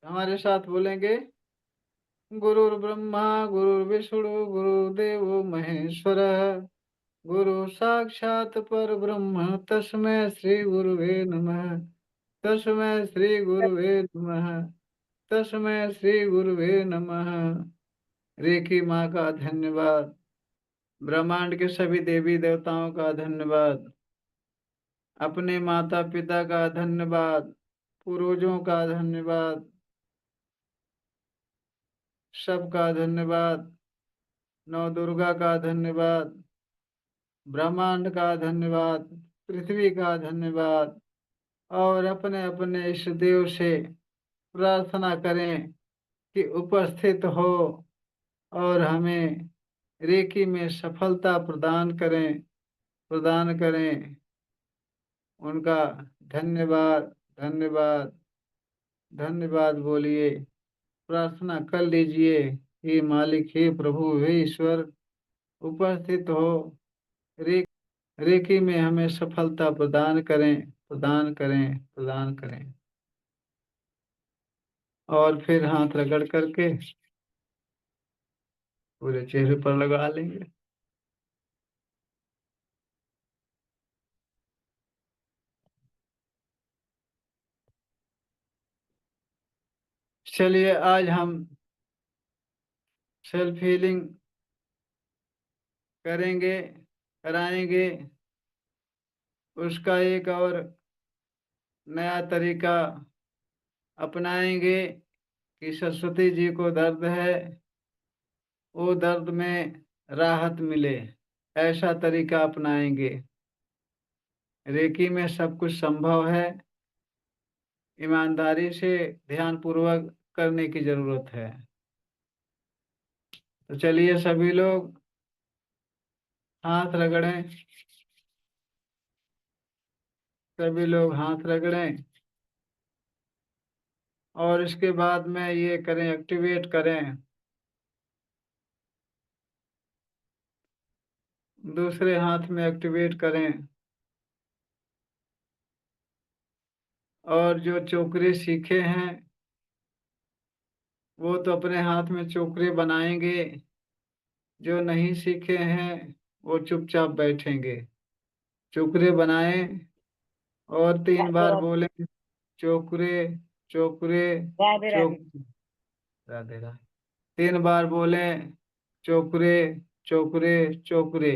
हमारे साथ बोलेंगे। गुरुर्ब्रह्मा गुरुर्विष्णु गुरुदेव महेश्वर, गुरु साक्षात परब्रह्म तस्मै श्री गुरुवे नमः। तस्मै श्री गुरुवे नमः। तस्मै श्री गुरुवे नमः। रेखी माँ का धन्यवाद। ब्रह्मांड के सभी देवी देवताओं का धन्यवाद। अपने माता पिता का धन्यवाद। पूर्वजों का धन्यवाद। सबका धन्यवाद। नौ दुर्गा का धन्यवाद। ब्रह्मांड का धन्यवाद। पृथ्वी का धन्यवाद। और अपने अपने इष्ट देव से प्रार्थना करें कि उपस्थित हो और हमें रेकी में सफलता प्रदान करें। उनका धन्यवाद। धन्यवाद। धन्यवाद बोलिए। प्रार्थना कर लीजिए। हे मालिक, हे प्रभु, हे ईश्वर, उपस्थित हो। रे रेकी में हमें सफलता प्रदान करें, प्रदान करें, प्रदान करें। और फिर हाथ रगड़ करके पूरे चेहरे पर लगा लेंगे। चलिए, आज हम सेल्फ हीलिंग करेंगे, कराएंगे। उसका एक और नया तरीका अपनाएंगे कि सरस्वती जी को दर्द है, वो दर्द में राहत मिले, ऐसा तरीका अपनाएंगे। रेकी में सब कुछ संभव है। ईमानदारी से ध्यान पूर्वक करने की जरूरत है। तो चलिए, सभी लोग हाथ रगड़ें। सभी लोग हाथ रगड़ें और इसके बाद में ये करें, एक्टिवेट करें। दूसरे हाथ में एक्टिवेट करें। और जो चोकरे सीखे हैं वो तो अपने हाथ में चोकरे बनाएंगे। जो नहीं सीखे हैं वो चुपचाप बैठेंगे। चोकरे बनाएं और 3 बार राधे बोलें। चोकरे, चोकरे, राधे राधे। चोक राधे राधे। 3 बार बोलें। चोकरे, चोकरे, चोकरे।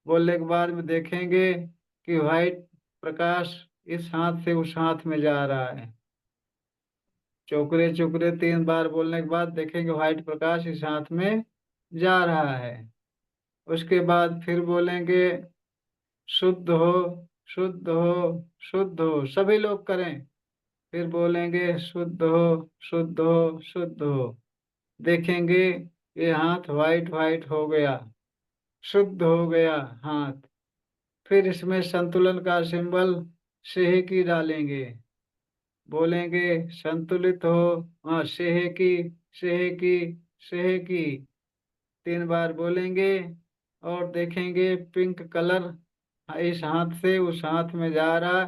बोलने के बाद में देखेंगे कि व्हाइट प्रकाश इस हाथ से उस हाथ में जा रहा है। चोकरे, चोकरे 3 बार बोलने के बाद देखेंगे व्हाइट प्रकाश इस हाथ में जा रहा है। उसके बाद फिर बोलेंगे शुद्ध हो, शुद्ध हो, शुद्ध हो। सभी लोग करें। फिर बोलेंगे शुद्ध हो, शुद्ध हो, शुद्ध हो। देखेंगे ये हाथ व्हाइट व्हाइट हो गया, शुद्ध हो गया हाथ। फिर इसमें संतुलन का सिंबल सेह की डालेंगे। बोलेंगे संतुलित हो। हाँ, सेह की, सेह की, सेह की। 3 बार बोलेंगे और देखेंगे पिंक कलर इस हाथ से उस हाथ में जा रहा।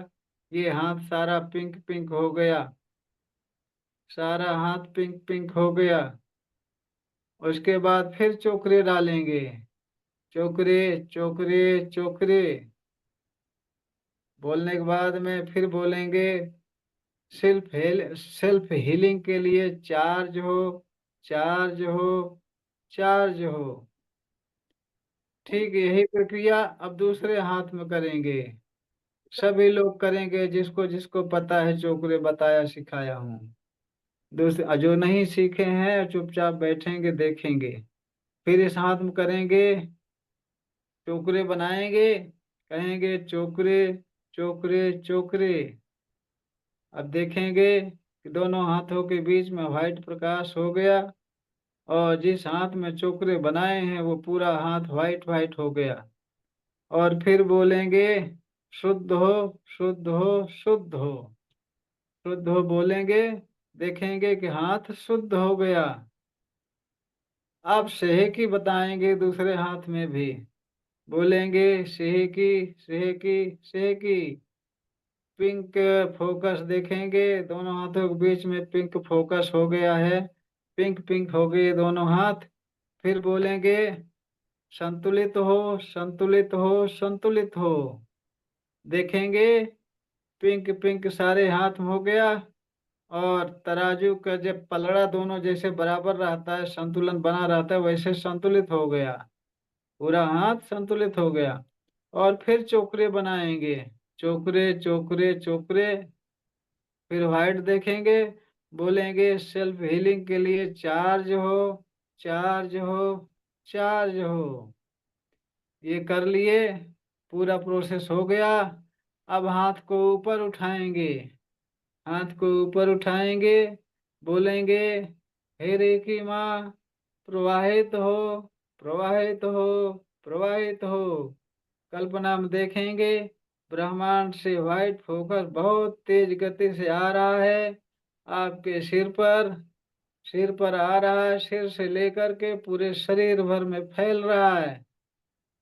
ये हाथ सारा पिंक पिंक हो गया। सारा हाथ पिंक पिंक हो गया। उसके बाद फिर चोकरे डालेंगे। चोकरे, चोकरे, चोकरे। बोलने के बाद में फिर बोलेंगे सेल्फ हीलिंग के लिए चार्ज हो, चार्ज हो, चार्ज हो। ठीक यही प्रक्रिया अब दूसरे हाथ में करेंगे। सभी लोग करेंगे, जिसको जिसको पता है चोकरे बताया सिखाया हूँ। दूसरे जो नहीं सीखे हैं चुपचाप बैठेंगे, देखेंगे। फिर इस हाथ में करेंगे, चोकरे बनाएंगे। कहेंगे चोकरे, चोकरे, चोकरे। अब देखेंगे कि दोनों हाथों के बीच में व्हाइट प्रकाश हो गया और जिस हाथ में चोकरे बनाए हैं वो पूरा हाथ व्हाइट व्हाइट हो गया। और फिर बोलेंगे शुद्ध हो, शुद्ध हो, शुद्ध हो। शुद्ध हो बोलेंगे। देखेंगे कि हाथ शुद्ध हो गया। अब सेह की बताएंगे दूसरे हाथ में भी। बोलेंगे सेह की, सेह की, सेह की। पिंक फोकस देखेंगे, दोनों हाथों के बीच में पिंक फोकस हो गया है। पिंक पिंक हो गए दोनों हाथ। फिर बोलेंगे संतुलित हो, संतुलित हो, संतुलित हो। देखेंगे पिंक पिंक सारे हाथ में हो गया। और तराजू का जब पलड़ा दोनों जैसे बराबर रहता है, संतुलन बना रहता है, वैसे संतुलित हो गया। पूरा हाथ संतुलित हो गया। और फिर चोकरे बनाएंगे, चोकरे चोकरे चोकरे। फिर व्हाइट देखेंगे, बोलेंगे सेल्फ हीलिंग के लिए चार्ज हो, चार्ज हो, चार्ज हो। ये कर लिए, पूरा प्रोसेस हो गया। अब हाथ को ऊपर उठाएंगे, हाथ को ऊपर उठाएंगे, बोलेंगे हे रेकी माँ, प्रवाहित हो, प्रवाहित हो, प्रवाहित हो। कल्पना में देखेंगे ब्रह्मांड से व्हाइट फोकस बहुत तेज गति से आ रहा है आपके सिर पर आ रहा है। सिर से लेकर के पूरे शरीर भर में फैल रहा है,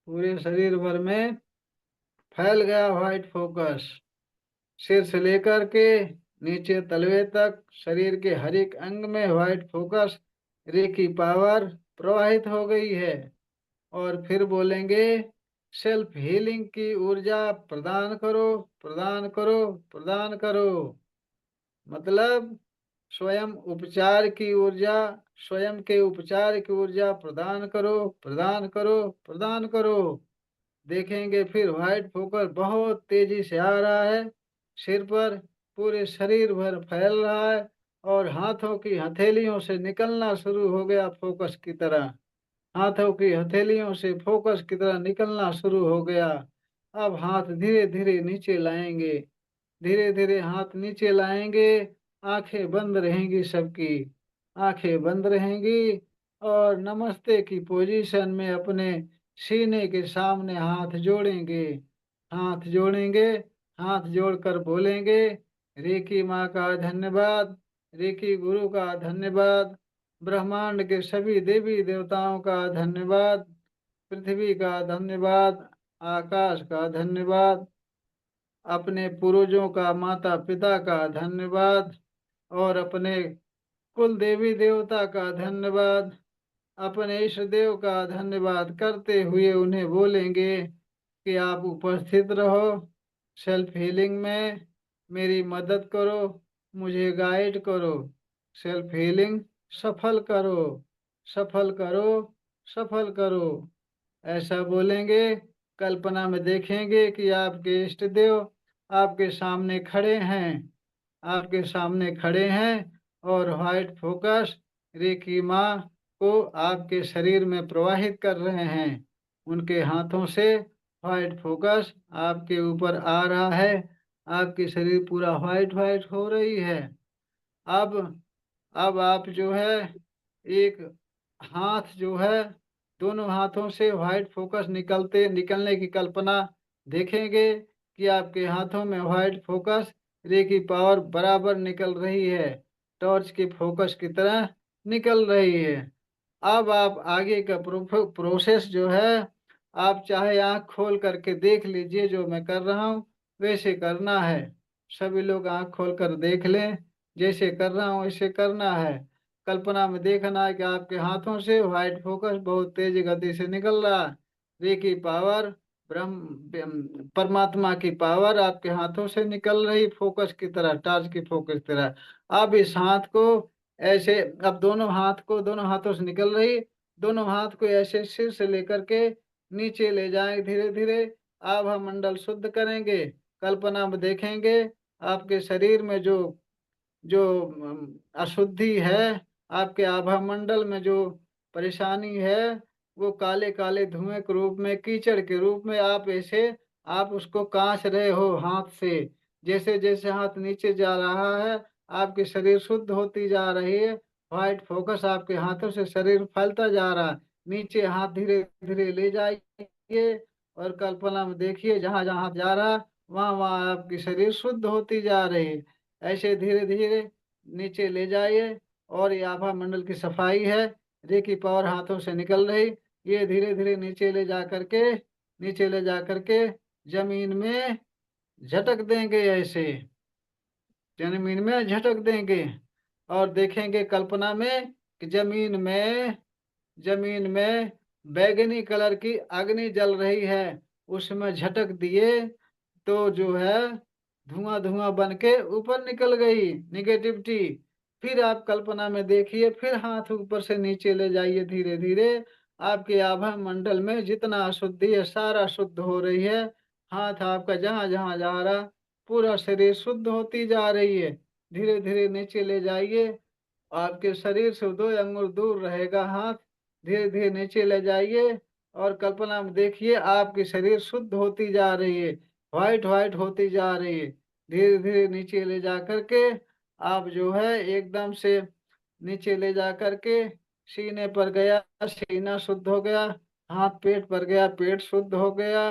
पूरे शरीर भर में फैल गया व्हाइट फोकस। सिर से लेकर के नीचे तलवे तक शरीर के हर एक अंग में व्हाइट फोकस रे की पावर प्रवाहित हो गई है। और फिर बोलेंगे सेल्फ हीलिंग की ऊर्जा प्रदान करो, प्रदान करो, प्रदान करो। मतलब स्वयं उपचार की ऊर्जा, स्वयं के उपचार की ऊर्जा प्रदान करो, प्रदान करो, प्रदान करो। देखेंगे फिर व्हाइट फोकस बहुत तेजी से आ रहा है, सिर पर पूरे शरीर भर फैल रहा है। और हाथों की हथेलियों से निकलना शुरू हो गया फोकस की तरह, हाथों की हथेलियों से फोकस की तरह निकलना शुरू हो गया। अब हाथ धीरे धीरे नीचे लाएंगे, धीरे धीरे हाथ नीचे लाएंगे। आंखें बंद रहेंगी सबकी, आंखें बंद रहेंगी। और नमस्ते की पोजीशन में अपने सीने के सामने हाथ जोड़ेंगे, हाथ जोड़ेंगे। हाथ जोड़कर बोलेंगे रेकी माँ का धन्यवाद, रेकी गुरु का धन्यवाद, ब्रह्मांड के सभी देवी देवताओं का धन्यवाद, पृथ्वी का धन्यवाद, आकाश का धन्यवाद, अपने पूर्वजों का माता पिता का धन्यवाद, और अपने कुल देवी देवता का धन्यवाद, अपने इष्ट देव का धन्यवाद करते हुए उन्हें बोलेंगे कि आप उपस्थित रहो सेल्फ हीलिंग में, मेरी मदद करो, मुझे गाइड करो, सेल्फ हीलिंग सफल करो, सफल करो, सफल करो। ऐसा बोलेंगे। कल्पना में देखेंगे कि आपके इष्ट देव आपके सामने खड़े हैं, आपके सामने खड़े हैं। और व्हाइट फोकस रेकी माँ को आपके शरीर में प्रवाहित कर रहे हैं। उनके हाथों से व्हाइट फोकस आपके ऊपर आ रहा है, आपकी शरीर पूरा व्हाइट व्हाइट हो रही है। अब अब आप जो है एक हाथ जो है, दोनों हाथों से व्हाइट फोकस निकलने की कल्पना देखेंगे कि आपके हाथों में व्हाइट फोकस रे की पावर बराबर निकल रही है, टॉर्च के फोकस की तरह निकल रही है। अब आप आगे का प्रोसेस जो है, आप चाहे आंख खोल करके देख लीजिए, जो मैं कर रहा हूँ वैसे करना है। सभी लोग आंख खोल कर देख लें, जैसे कर रहा हूँ वैसे करना है। कल्पना में देखना है कि आपके हाथों से व्हाइट फोकस बहुत तेज गति से निकल रहा है। रे की पावर, ब्रह्म परमात्मा की पावर आपके हाथों से निकल रही फोकस की तरह, टॉर्च की फोकस की तरह। अब इस हाथ को ऐसे, अब दोनों हाथ को दोनों हाथों से निकल रही, दोनों हाथ को ऐसे सिर से लेकर के नीचे ले जाएं धीरे धीरे। आभा मंडल शुद्ध करेंगे। कल्पना में देखेंगे आपके शरीर में जो जो अशुद्धि है, आपके आभा मंडल में जो परेशानी है, वो काले काले धुएं के रूप में, कीचड़ के रूप में आप ऐसे आप उसको कांच रहे हो हाथ से। जैसे जैसे हाथ नीचे जा रहा है, आपके शरीर शुद्ध होती जा रही है। व्हाइट फोकस आपके हाथों से शरीर फैलता जा रहा है। नीचे हाथ धीरे धीरे ले जाइए और कल्पना में देखिए जहां जहां हाथ जा रहा, वहां वहां आपकी शरीर शुद्ध होती जा रही है। ऐसे धीरे धीरे नीचे ले जाइए। और ये आभा मंडल की सफाई है, रे की पावर हाथों से निकल रही, ये धीरे धीरे नीचे ले जा करके, नीचे ले जा करके जमीन में झटक देंगे ऐसे, जमीन में झटक देंगे। और देखेंगे कल्पना में कि जमीन में बैगनी कलर की अग्नि जल रही है, उसमें झटक दिए तो जो है धुआं धुआं बन के ऊपर निकल गई निगेटिविटी। फिर आप कल्पना में देखिए, फिर हाथ ऊपर से नीचे ले जाइए धीरे धीरे। आपके आभा मंडल में जितना अशुद्धि है सारा शुद्ध हो रही है। हाथ आपका जहां जहां जा रहा, पूरा शरीर शुद्ध होती जा रही है। धीरे धीरे नीचे ले जाइए, आपके शरीर से 2 अंगुल दूर रहेगा हाथ। धीरे धीरे नीचे ले जाइए और कल्पना में देखिए आपकी शरीर शुद्ध होती जा रही है, व्हाइट व्हाइट होती जा रही है। धीरे धीरे नीचे ले जा करके आप जो है एकदम से नीचे ले जा करके सीने पर गया, सीना शुद्ध हो गया। हाथ पेट पर गया, पेट शुद्ध हो गया।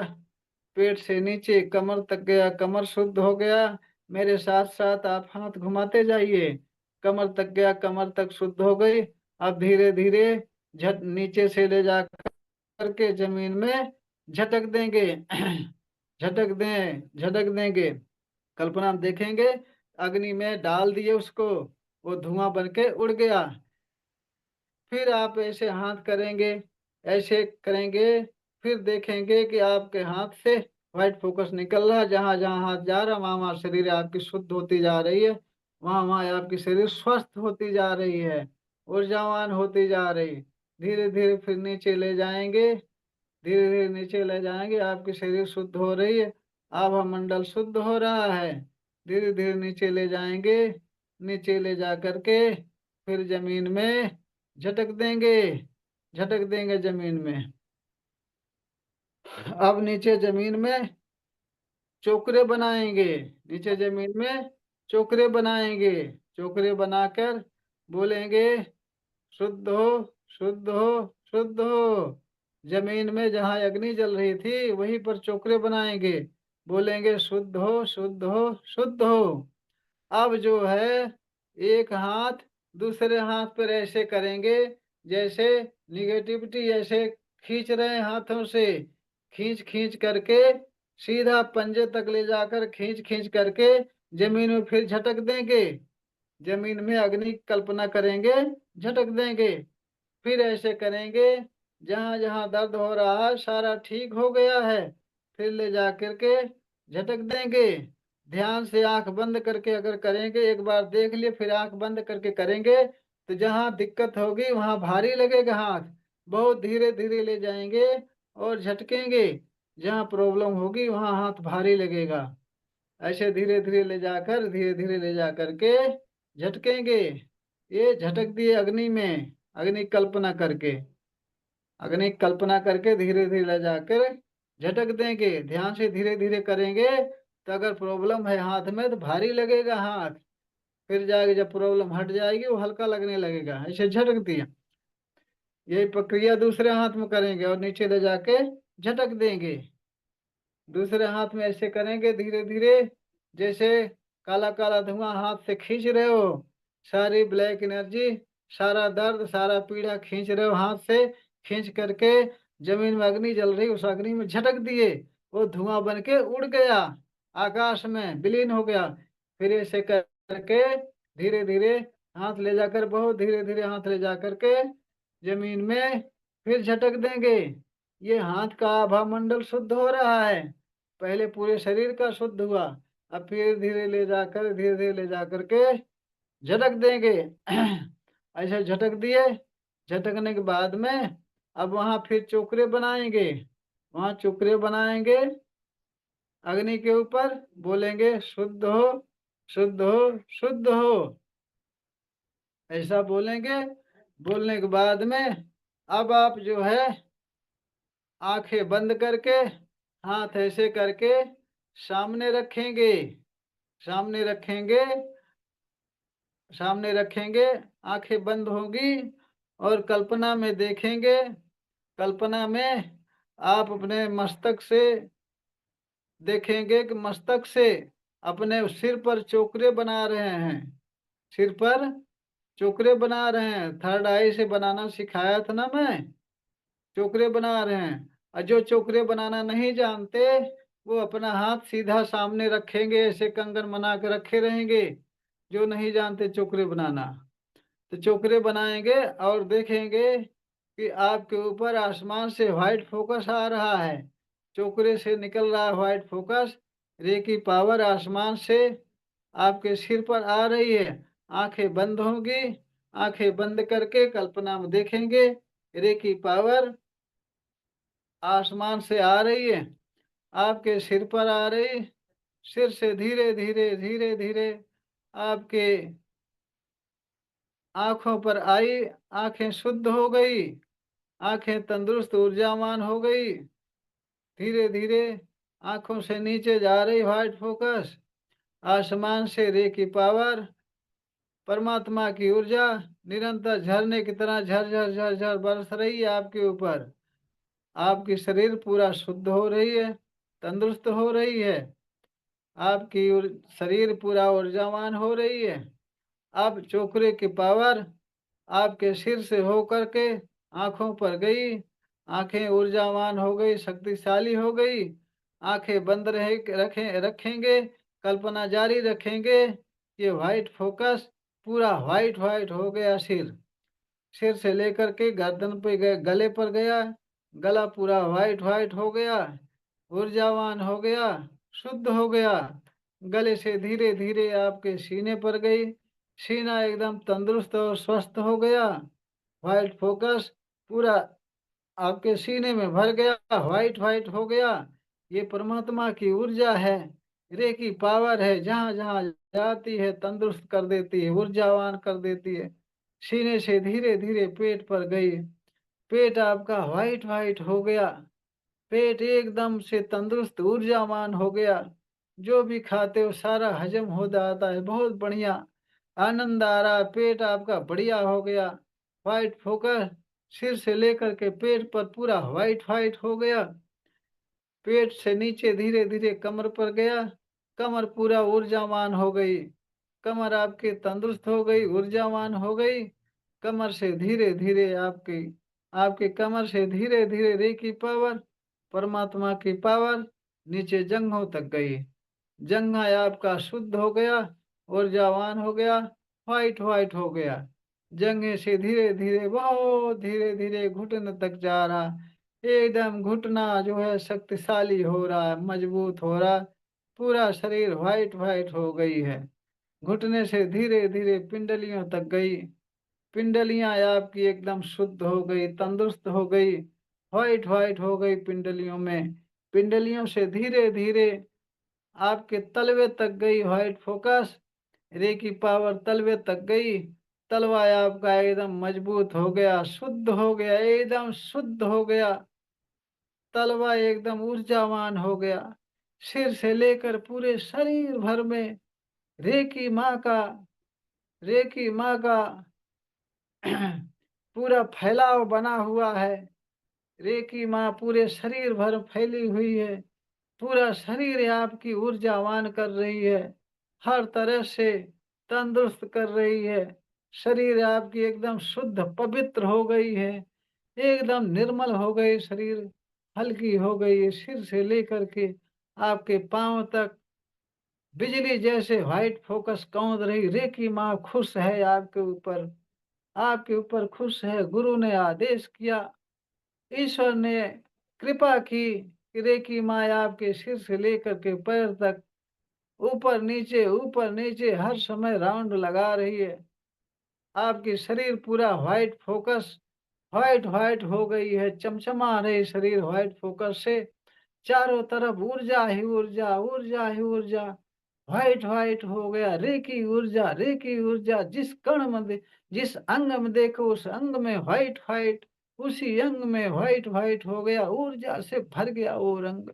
पेट से नीचे कमर तक गया, कमर शुद्ध हो गया। मेरे साथ साथ आप हाथ घुमाते जाइए, कमर तक गया, कमर तक शुद्ध हो गई। अब धीरे धीरे झट नीचे से ले जा करके जमीन में झटक देंगे। झटक देंगे। कल्पना में देखेंगे अग्नि में डाल दिए उसको, वो धुआं बन के उड़ गया। फिर आप ऐसे हाथ करेंगे, ऐसे करेंगे। फिर देखेंगे कि आपके हाथ से व्हाइट फोकस निकल रहा है, जहां जहां हाथ जा रहा वहां वहां शरीर आपकी शुद्ध होती जा रही है। वहां वहां आपकी शरीर स्वस्थ होती जा रही है, ऊर्जावान होती जा रही। धीरे धीरे फिर नीचे ले जाएंगे, धीरे धीरे नीचे ले जाएंगे, आपकी शरीर शुद्ध हो रही है, आभा मंडल शुद्ध हो रहा है। धीरे धीरे नीचे ले जाएंगे, नीचे ले जा करके फिर जमीन में झटक देंगे, झटक देंगे जमीन में। अब नीचे जमीन में चोकरे बनाएंगे, नीचे जमीन में चोकरे बनाएंगे। चोकरे बनाकर बोलेंगे शुद्ध हो, शुद्ध हो, शुद्ध हो। जमीन में जहां अग्नि जल रही थी वहीं पर चोकरे बनाएंगे, बोलेंगे शुद्ध हो, शुद्ध हो, शुद्ध हो। अब जो है एक हाथ दूसरे हाथ पर ऐसे करेंगे जैसे निगेटिविटी ऐसे खींच रहे हैं हाथों से, खींच खींच करके सीधा पंजे तक ले जाकर खींच खींच करके जमीन में फिर झटक देंगे। जमीन में अग्नि की कल्पना करेंगे, झटक देंगे। फिर ऐसे करेंगे, जहां जहां दर्द हो रहा है सारा ठीक हो गया है, फिर ले जा करके झटक देंगे। ध्यान से आंख बंद करके अगर करेंगे, एक बार देख लिए फिर आंख बंद करके करेंगे तो जहां दिक्कत होगी वहां भारी लगेगा हाथ। बहुत धीरे धीरे ले जाएंगे और झटकेंगे, जहां प्रॉब्लम होगी वहां हाथ भारी लगेगा। ऐसे धीरे धीरे ले जाकर, धीरे धीरे ले जा करके झटकेंगे। ये झटक दिए अग्नि में, अग्नि कल्पना करके, अग्नि कल्पना करके धीरे धीरे ले जाकर झटक देंगे। ध्यान से धीरे धीरे करेंगे तो अगर प्रॉब्लम है हाथ में तो भारी लगेगा हाथ। फिर जाके जब प्रॉब्लम हट जाएगी वो हल्का लगने लगेगा। ऐसे झटक दिया। यही प्रक्रिया दूसरे हाथ में करेंगे और नीचे ले जाके झटक देंगे। दूसरे हाथ में ऐसे करेंगे धीरे धीरे, जैसे काला काला धुआं हाथ से खींच रहे हो, सारी ब्लैक एनर्जी, सारा दर्द, सारा पीड़ा खींच रहे हो हाथ से। खींच करके जमीन में अग्नि जल रही, उस अग्नि में झटक दिए, वो धुआं बन के उड़ गया, आकाश में विलीन हो गया। फिर ऐसे करके धीरे धीरे हाथ ले जाकर, बहुत धीरे धीरे हाथ ले जा करके जमीन में फिर झटक देंगे। ये हाथ का आभा मंडल शुद्ध हो रहा है। पहले पूरे शरीर का शुद्ध हुआ, अब फिर धीरे ले जाकर, धीरे धीरे ले जाकर के झटक देंगे। ऐसे झटक दिए। झटकने के बाद में अब वहां फिर चोकरे बनाएंगे, वहां चोकरे बनाएंगे अग्नि के ऊपर, बोलेंगे शुद्ध हो, शुद्ध हो, शुद्ध हो। ऐसा बोलेंगे। बोलने के बाद में अब आप जो है आंखें बंद करके हाथ ऐसे करके सामने रखेंगे, सामने रखेंगे, सामने रखेंगे। आंखें बंद होंगी और कल्पना में देखेंगे। कल्पना में आप अपने मस्तक से देखेंगे कि मस्तक से अपने सिर पर चोकरे बना रहे हैं, सिर पर चोकरे बना रहे हैं। थर्ड आई से बनाना सिखाया था ना मैं, चोकरे बना रहे हैं। और जो चोकरे बनाना नहीं जानते वो अपना हाथ सीधा सामने रखेंगे, ऐसे कंगन बना के रखे रहेंगे। जो नहीं जानते चोकरे बनाना, तो चोकरे बनाएंगे और देखेंगे कि आपके ऊपर आसमान से व्हाइट फोकस आ रहा है। चोकरे से निकल रहा है व्हाइट फोकस। रे की पावर आसमान से आपके सिर पर आ रही है। आंखें बंद होंगी। आंखें बंद करके कल्पना में देखेंगे रे की पावर आसमान से आ रही है, आपके सिर पर आ रही। सिर से धीरे धीरे धीरे धीरे आपके आंखों पर आई। आंखें शुद्ध हो गई। आंखें तंदुरुस्त ऊर्जावान हो गई। धीरे धीरे आंखों से नीचे जा रही व्हाइट फोकस। आसमान से रे की पावर, परमात्मा की ऊर्जा निरंतर झरने की तरह झर झर झर झर बरस रही है आपके ऊपर। आपकी शरीर पूरा शुद्ध हो रही है, तंदुरुस्त हो रही है। आपकी शरीर पूरा ऊर्जावान हो रही है। अब चोकरे की पावर आपके सिर से होकर के आंखों पर गई। आंखें ऊर्जावान हो गई, शक्तिशाली हो गई। आंखें बंद रहे रखेंगे, कल्पना जारी रखेंगे। ये व्हाइट फोकस पूरा व्हाइट व्हाइट हो गया। सिर सिर से लेकर के गर्दन पे गले पर गया। गला पूरा व्हाइट व्हाइट हो गया, ऊर्जावान हो गया, शुद्ध हो गया। गले से धीरे धीरे आपके सीने पर गई। सीना एकदम तंदुरुस्त और स्वस्थ हो गया। व्हाइट फोकस पूरा आपके सीने में भर गया, व्हाइट व्हाइट हो गया। ये परमात्मा की ऊर्जा है, रे की पावर है। जहां जहां जाती है तंदुरुस्त कर देती है, ऊर्जावान कर देती है। सीने से धीरे धीरे पेट पर गई। पेट आपका व्हाइट व्हाइट हो गया। पेट एकदम से तंदुरुस्त ऊर्जावान हो गया। जो भी खाते हो सारा हजम हो जाता है, बहुत बढ़िया आनंद आ रहा है। पेट आपका बढ़िया हो गया। व्हाइट फोकस सिर से लेकर के पेट पर पूरा व्हाइट व्हाइट हो गया। पेट से नीचे धीरे धीरे कमर पर गया। कमर पूरा ऊर्जावान हो गई। कमर आपकी तंदुरुस्त हो गई, ऊर्जावान हो गई। कमर से धीरे धीरे आपकी आपकी कमर से धीरे धीरे रे की पावर, परमात्मा की पावर नीचे जंघों तक गई। जंघा आपका शुद्ध हो गया, ऊर्जावान हो गया, व्हाइट व्हाइट हो गया। जंघे से धीरे धीरे बहुत धीरे धीरे घुटने तक जा रहा। एकदम घुटना जो है शक्तिशाली हो रहा है, मजबूत हो रहा। पूरा शरीर व्हाइट व्हाइट हो गई है। घुटने से धीरे धीरे पिंडलियों तक गई। पिंडलियां आपकी एकदम शुद्ध हो गई, तंदुरुस्त हो गई, व्हाइट व्हाइट हो गई पिंडलियों में। पिंडलियों से धीरे धीरे आपके तलवे तक गई व्हाइट फोकस। रे की पावर तलवे तक गई। तलवा आपका एकदम मजबूत हो गया, शुद्ध हो गया, एकदम शुद्ध हो गया। तलवा एकदम ऊर्जावान हो गया। सिर से लेकर पूरे शरीर भर में रे की माँ का रे की माँ का पूरा फैलाव बना हुआ है। रे की माँ पूरे शरीर भर फैली हुई है। पूरा शरीर आपकी ऊर्जावान कर रही है, हर तरह से तंदुरुस्त कर रही है। शरीर आपकी एकदम शुद्ध पवित्र हो गई है, एकदम निर्मल हो गई। शरीर हल्की हो गई है। सिर से लेकर के आपके पांव तक बिजली जैसे व्हाइट फोकस कौंध रही। रे की माँ खुश है आपके ऊपर, आपके ऊपर खुश है। गुरु ने आदेश किया, ईश्वर ने कृपा की कि रे की माँ आपके सिर से लेकर के पैर तक ऊपर नीचे हर समय राउंड लगा रही है। आपकी शरीर पूरा व्हाइट फोकस व्हाइट व्हाइट हो गई है, चमचमा रही शरीर व्हाइट फोकस से। चारों तरफ ऊर्जा ही ऊर्जा, ऊर्जा ही ऊर्जा, व्हाइट व्हाइट हो गया। रे की ऊर्जा जिस कण में जिस अंग में देखो उस अंग में व्हाइट व्हाइट, उसी अंग में व्हाइट व्हाइट हो गया। ऊर्जा से भर गया वो रंग,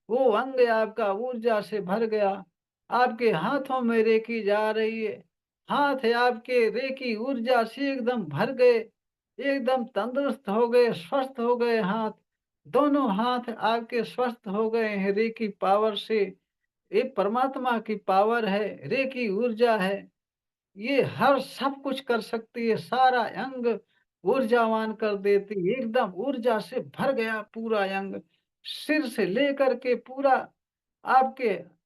वो अंग आपका ऊर्जा से भर गया। आपके हाथों में रेकी जा रही है। हाथ है आपके रेकी ऊर्जा से एकदम भर गए, एकदम तंदुरुस्त हो गए, स्वस्थ हो गए हाथ। दोनों हाथ आपके स्वस्थ हो गए हैं रे की पावर से। ये परमात्मा की पावर है, रे की ऊर्जा है। ये हर सब कुछ कर सकती है, सारा अंग ऊर्जावान कर देती है। एकदम ऊर्जा से भर गया पूरा अंग, सिर से लेकर के पूरा आपके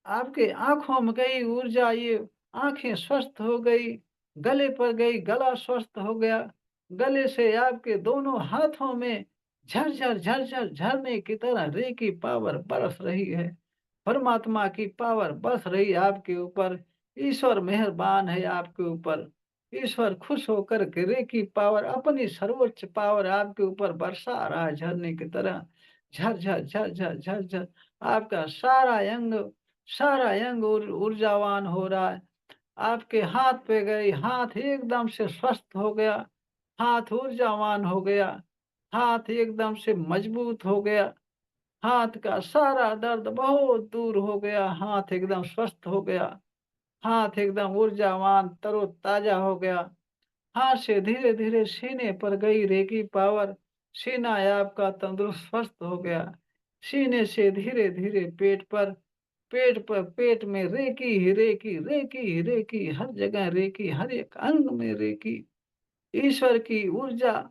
आपके आँखों में गई ऊर्जा, ये आँखें स्वस्थ हो गई, गले पर गई, गला स्वस्थ हो गया। गले से आपके दोनों हाथों में झरझर, झरझर झरने की तरह रे की पावर बरस रही है। परमात्मा की पावर बरस रही है आपके ऊपर। ईश्वर मेहरबान है आपके ऊपर। ईश्वर खुश होकर के रे की पावर, अपनी सर्वोच्च पावर आपके ऊपर बरसा रहा है झरने की तरह। झरझर, झरझर, झरझर आपका सारा अंग ऊर्जावान हो रहा है। आपके हाथ पे गई, हाथ एकदम से स्वस्थ हो गया, हाथ ऊर्जावान हो गया, हाथ एकदम से मजबूत हो गया, हाथ का सारा दर्द बहुत दूर हो गया, हाथ एकदम स्वस्थ हो गया, हाथ एकदम ऊर्जावान तरोताजा हो गया। हाथ से धीरे-धीरे सीने पर गई रेकी पावर, सीना आपका तंदुरुस्त स्वस्थ हो गया। सीने से धीरे-धीरे पेट में रेकी ही रेकी, रेकी ही रेकी, हर जगह रेकी, हर एक अंग में रेकी। ईश्वर की ऊर्जा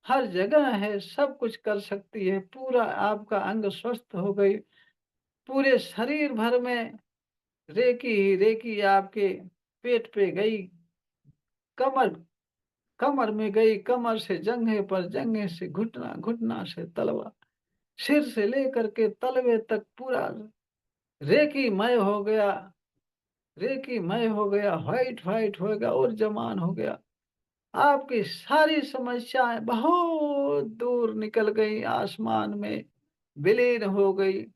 हर जगह है, सब कुछ कर सकती है। पूरा आपका अंग स्वस्थ हो गई, पूरे शरीर भर में रेकी ही रेकी आपके पेट पे गई, कमर कमर में गई, कमर से जंघे पर, जंघे से घुटना, घुटना से तलवा, सिर से लेकर के तलवे तक पूरा रेकीमय हो गया, रेकीमय हो गया, व्हाइट हो गया और जमान हो गया। आपकी सारी समस्याएँ बहुत दूर निकल गई, आसमान में विलीन हो गई।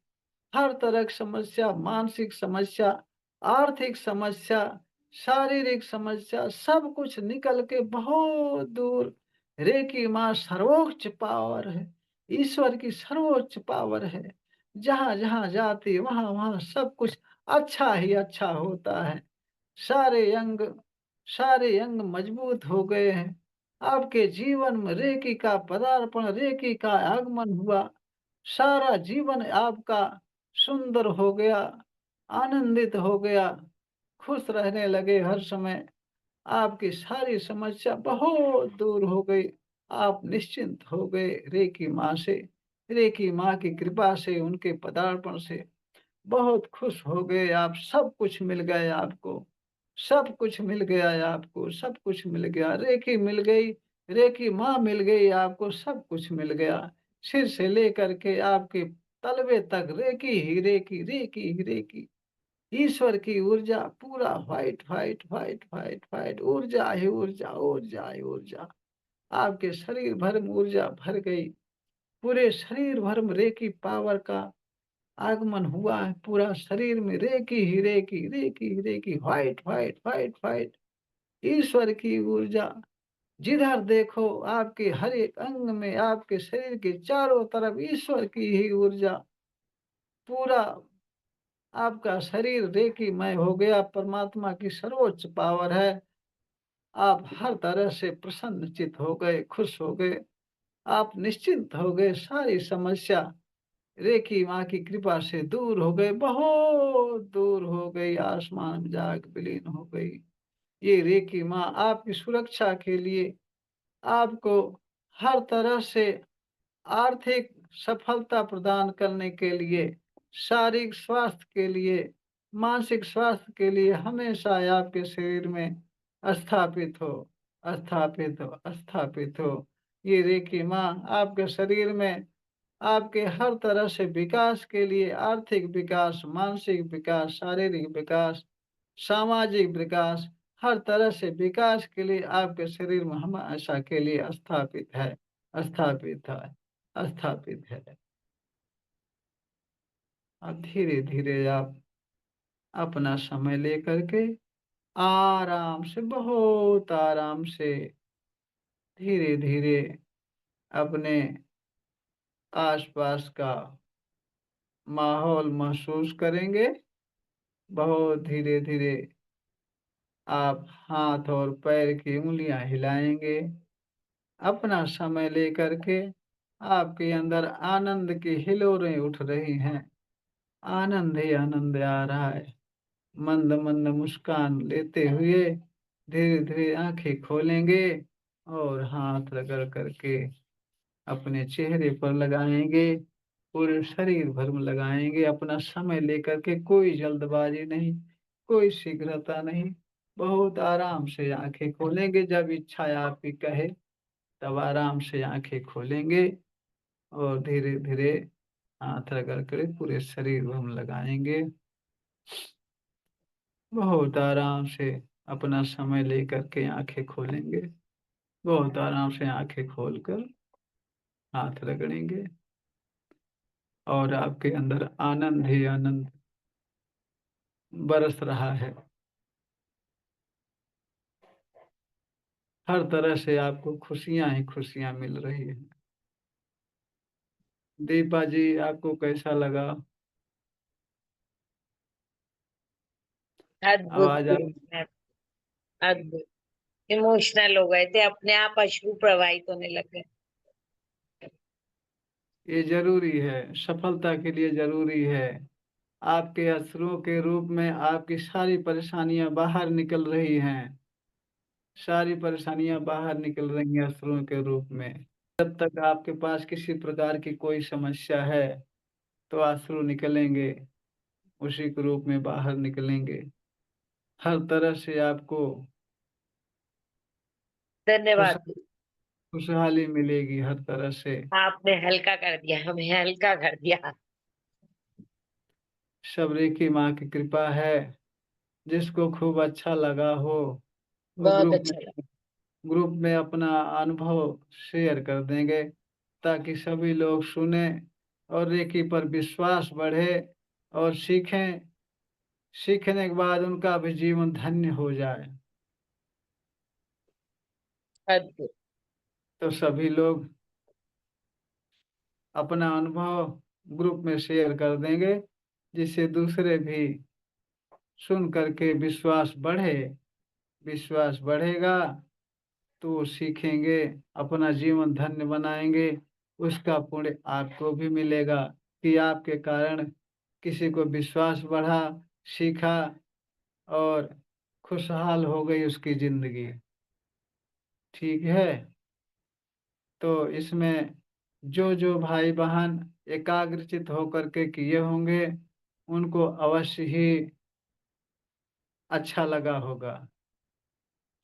हर तरह की समस्या, मानसिक समस्या, आर्थिक समस्या, शारीरिक समस्या, सब कुछ निकल के बहुत दूर। रेकी माँ सर्वोच्च पावर है, ईश्वर की सर्वोच्च पावर है। जहाँ-जहाँ जाती है, वहाँ-वहाँ सब कुछ अच्छा ही अच्छा होता है। सारे अंग सारे अंग मजबूत हो गए हैं। आपके जीवन में रेकी का पदार्पण, रेकी का आगमन हुआ। सारा जीवन आपका सुंदर हो गया, आनंदित हो गया, खुश रहने लगे हर समय। आपकी सारी समस्या बहुत दूर हो गई। आप निश्चिंत हो गए रेकी माँ से। रेकी माँ की कृपा से, उनके पदार्पण से बहुत खुश हो गए आप, सब कुछ मिल गया आपको। सब कुछ मिल गया है आपको, सब कुछ मिल गया। रेकी मिल गई, रेकी माँ मिल गई आपको, सब कुछ मिल गया। सिर से लेकर के आपके तलवे तक रेकी ही रेकी, रेकी ही रेकी। ईश्वर की ऊर्जा पूरा व्हाइट ऊर्जा ही ऊर्जा, ऊर्जा ही ऊर्जा। आपके शरीर भर में ऊर्जा भर गई। पूरे शरीर भर में रेकी पावर का आगमन हुआ है, पूरा शरीर में रेकी ही रेकी, रेकी ही रेकी, व्हाइट। ईश्वर की ऊर्जा जिधर देखो आपके हर एक अंग में, आपके शरीर के चारों तरफ ईश्वर की ही ऊर्जा, पूरा आपका शरीर रेकीमय हो गया, परमात्मा की सर्वोच्च पावर है। आप हर तरह से प्रसन्नचित्त हो गए, खुश हो गए, आप निश्चिंत हो गए, सारी समस्या रेखी माँ की कृपा से दूर हो गए, बहुत दूर हो गई, आसमान में जाके विलीन हो गई। ये रेखी माँ आपकी सुरक्षा के लिए, आपको हर तरह से आर्थिक सफलता प्रदान करने के लिए, शारीरिक स्वास्थ्य के लिए, मानसिक स्वास्थ्य के लिए हमेशा आपके शरीर में स्थापित हो, स्थापित हो, स्थापित हो। ये रेखी माँ आपके शरीर में आपके हर तरह से विकास के लिए, आर्थिक विकास, मानसिक विकास, शारीरिक विकास, सामाजिक विकास, हर तरह से विकास के लिए आपके शरीर में हमेशा के लिए स्थापित है, स्थापित है, स्थापित है। अब धीरे-धीरे आप अपना समय लेकर के आराम से, बहुत आराम से, धीरे-धीरे अपने आस-पास का माहौल महसूस करेंगे। बहुत धीरे-धीरे आप हाथ और पैर की उँगलियाँ हिलाएँगे। अपना समय लेकर के आपके अंदर आनंद की हिलोरें उठ रही हैं। आनंद ही आनंद आ रहा है। मंद-मंद मुस्कान लेते हुए धीरे-धीरे आँखें खोलेंगे और हाथ रगड़ कर के अपने चेहरे पर लगाएँगे। पूरे शरीर भर में लगाएंगे, अपना समय लेकर के, कोई जल्दबाजी नहीं, कोई शीघ्रता नहीं। बहुत आराम से आंखें खोलेंगे, जब इच्छा आपकी कहे तब आराम से आंखें खोलेंगे और धीरे धीरे हाथ रगड़ कर पूरे शरीर भर में लगाएंगे। बहुत आराम से अपना समय लेकर के आंखें खोलेंगे, बहुत आराम से आंखें खोलकर हाथ रगड़ेंगे और आपके अंदर आनंद ही आनंद बरस रहा है। हर तरह से आपको खुशियां ही खुशियां मिल रही है। दीपा जी, आपको कैसा लगा? अद्भुत आवाज आ गुरु महाराज, अद्भुत। इमोशनल हो गए थे, अपने आप अश्रु प्रवाहित होने लगे। ये जरूरी है, सफलता के लिए जरूरी है। आपके अश्रुओं के रूप में आपकी सारी परेशानियां बाहर निकल रही हैं, सारी परेशानियां बाहर निकल रही हैं अश्रुओं के रूप में। जब तक आपके पास किसी प्रकार की कोई समस्या है तो अश्रु निकलेंगे, उसी के रूप में बाहर निकलेंगे। हर तरह से आपको खुश धन्यवाद। खुशहाली मिलेगी, हर तरह से। आपने हल्का कर दिया, हमें हल्का कर दिया। शबरी की माँ की कृपा है। जिसको खूब अच्छा लगा हो वो बहुत अच्छा लगा। ग्रुप में अपना अनुभव शेयर कर देंगे, ताकि सभी लोग सुने और रेकी पर विश्वास बढ़े और सीखें। सीखने के बाद उनका भी जीवन धन्य हो जाए। अद्भुत। तो सभी लोग अपना अनुभव ग्रुप में शेयर कर देंगे, जिससे दूसरे भी सुन करके विश्वास बढ़े। विश्वास बढ़ेगा तो वो सीखेंगे, अपना जीवन धन्य बनाएंगे। उसका पुण्य आपको भी मिलेगा कि आपके कारण किसी को विश्वास बढ़ा, सीखा और खुशहाल हो गई उसकी जिंदगी। ठीक है। तो इसमें जो जो भाई बहन एकाग्रचित होकर के किए होंगे उनको अवश्य ही अच्छा लगा होगा।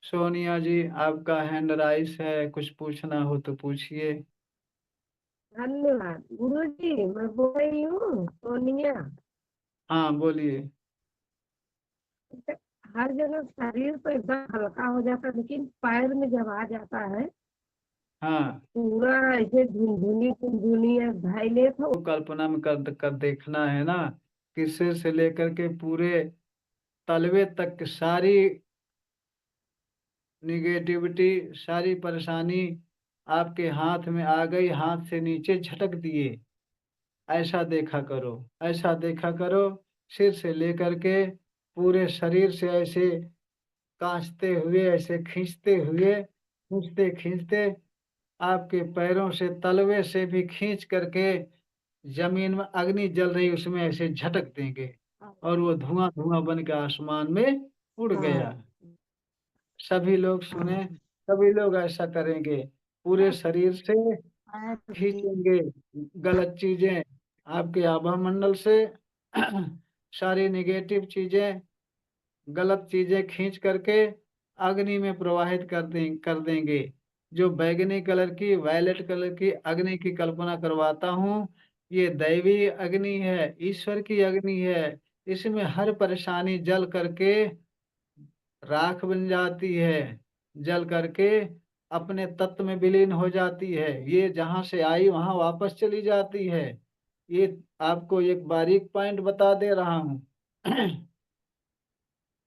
सोनिया जी, आपका हैंड राइस है, कुछ पूछना हो तो पूछिए। धन्यवाद गुरु जी। मैं बोल रही हूँ सोनिया। हाँ, बोलिए। हर जगह शरीर तो एकदम हल्का हो जाता है, लेकिन पैर में जब आ जाता है हाँ, पूरा ऐसे झुनझुनी झुनझुनी है भाईले तो। तो कल्पना में कर देखना है ना कि सिर से लेकर के पूरे तलवे तक की सारी निगेटिविटी, सारी परेशानी आपके हाथ में आ गई, हाथ से नीचे झटक दिए। ऐसा देखा करो, ऐसा देखा करो। सिर से लेकर के पूरे शरीर से ऐसे कांचते हुए, ऐसे खींचते खींचते आपके पैरों से, तलवे से भी खींच करके जमीन में अग्नि जल रही उसमें ऐसे झटक देंगे और वो धुआं धुआं बन के आसमान में उड़ गया। हाँ सभी लोग हाँ सुने, सभी लोग ऐसा करेंगे। पूरे शरीर से पैर भी। खींचेंगे गलत चीजें आपके आभा मंडल से। सारी निगेटिव चीजें, गलत चीजें खींच करके अग्नि में प्रवाहित कर देंगे। जो बैगनी कलर की, वायलेट कलर की अग्नि की कल्पना करवाता हूँ, ये दैवी अग्नि है, ईश्वर की अग्नि है। इसमें हर परेशानी जल करके राख बन जाती है, जल करके अपने तत्व में विलीन हो जाती है। ये जहां से आई वहां वापस चली जाती है। ये आपको एक बारीक पॉइंट बता दे रहा हूँ।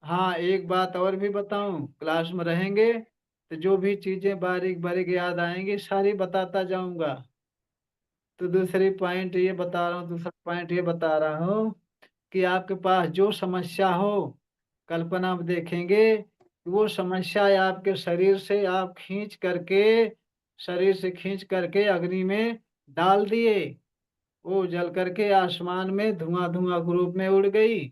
हाँ, एक बात और भी बताऊं, क्लास में रहेंगे तो जो भी चीजें बारीक बारीक याद आएंगी सारी बताता जाऊंगा। तो दूसरा पॉइंट ये बता रहा हूँ कि आपके पास जो समस्या हो, कल्पना में देखेंगे कि वो समस्या आपके शरीर से आप खींच करके, शरीर से खींच करके अग्नि में डाल दिए। वो जल करके आसमान में धुआं धुआं के रूप में उड़ गई।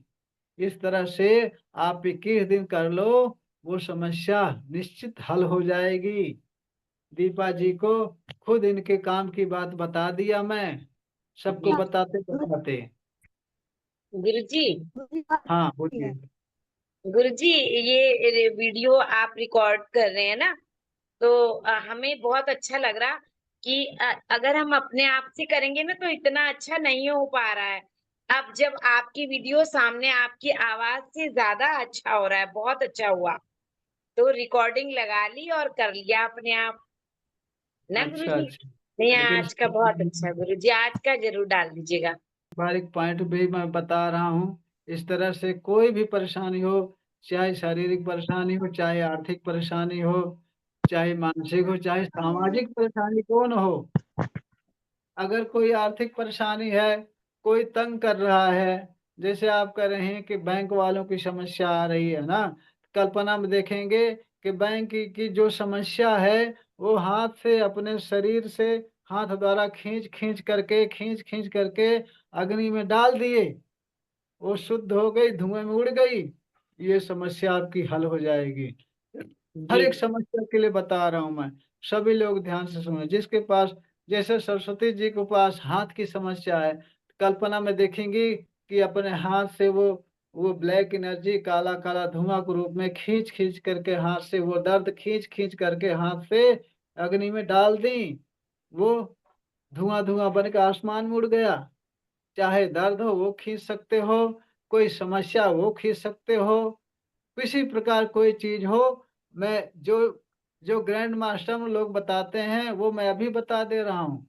इस तरह से आप 21 दिन कर लो, वो समस्या निश्चित हल हो जाएगी। दीपा जी को खुद इनके काम की बात बता दिया मैं। सबको बताते बताते। गुरुजी, हाँ बोलिए। गुरुजी, ये वीडियो आप रिकॉर्ड कर रहे हैं ना, तो हमें बहुत अच्छा लग रहा कि अगर हम अपने आप से करेंगे ना तो इतना अच्छा नहीं हो पा रहा है। अब जब आपकी वीडियो सामने आपकी आवाज से ज्यादा अच्छा हो रहा है, बहुत अच्छा हुआ। तो रिकॉर्डिंग लगा ली और कर लिया अपने आप, ना अच्छा गुरुजी? अच्छा। नहीं, लेकिन आज का बहुत अच्छा गुरुजी, आज का जरूर डाल दीजिएगा। बारीक पॉइंट भी मैं बता रहा हूँ। इस तरह से कोई भी परेशानी हो, चाहे शारीरिक परेशानी हो, चाहे आर्थिक परेशानी हो, चाहे मानसिक हो, चाहे सामाजिक परेशानी कौन हो, अगर कोई आर्थिक परेशानी है, कोई तंग कर रहा है, जैसे आप कह रहे हैं कि बैंक वालों की समस्या आ रही है ना, कल्पना में देखेंगे कि बैंक की जो समस्या है वो हाथ से अपने शरीर से हाथ द्वारा खींच खींच करके अग्नि में डाल दिए, वो शुद्ध हो गई, धुएं में उड़ गई, ये समस्या आपकी हल हो जाएगी। हर जी एक समस्या के लिए बता रहा हूं मैं। सभी लोग ध्यान से सुनो। जिसके पास, जैसे सरस्वती जी के पास हाथ की समस्या है, कल्पना में देखेंगी कि अपने हाथ से वो ब्लैक एनर्जी, काला काला धुआं के रूप में खींच खींच करके हाथ से, वो दर्द खींच खींच करके हाथ से अग्नि में डाल दी, वो धुआं धुआं बन के आसमान में उड़ गया। चाहे दर्द हो वो खींच सकते हो, कोई समस्या वो खींच सकते हो, किसी प्रकार कोई चीज हो, मैं जो जो ग्रैंड मास्टर में लोग बताते हैं वो मैं अभी बता दे रहा हूँ,